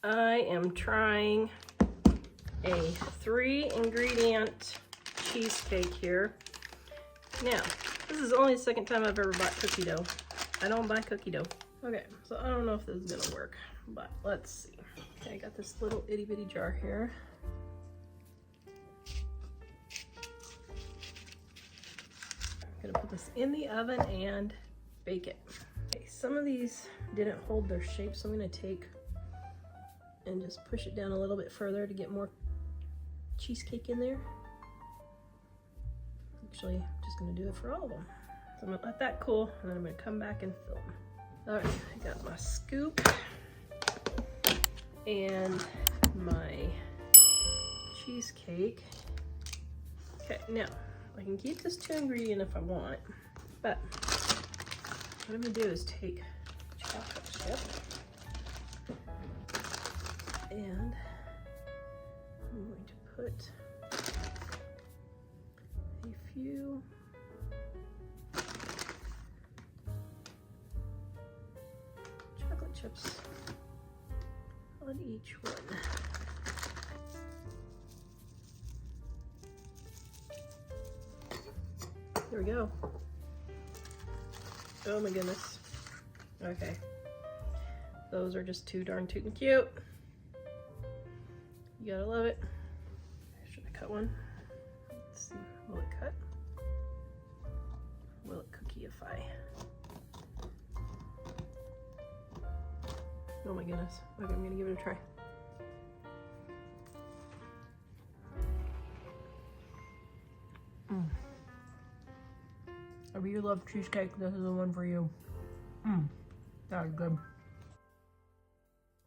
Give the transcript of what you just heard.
I am trying a 3-ingredient cheesecake here. Now, this is only the second time I've ever bought cookie dough. I don't buy cookie dough. Okay, so I don't know if this is gonna work, but let's see. Okay, I got this little itty bitty jar here. I'm gonna put this in the oven and bake it. Okay, some of these didn't hold their shape, so I'm gonna take and just push it down a little bit further to get more cheesecake in there. Actually, I'm just gonna do it for all of them. So I'm gonna let that cool, and then I'm gonna come back and film. All right, I got my scoop and my cheesecake. Okay, now I can keep this 2-ingredient if I want, but what I'm gonna do is take chocolate chip and I'm going to put a few chocolate chips on each one. There we go. Oh my goodness. Okay. Those are just too darn tootin' cute. You gotta love it. Should I cut one? Let's see. Will it cut? Will it cookieify? Oh my goodness. Okay, I'm gonna give it a try. If you love cheesecake, this is the one for you. That is good.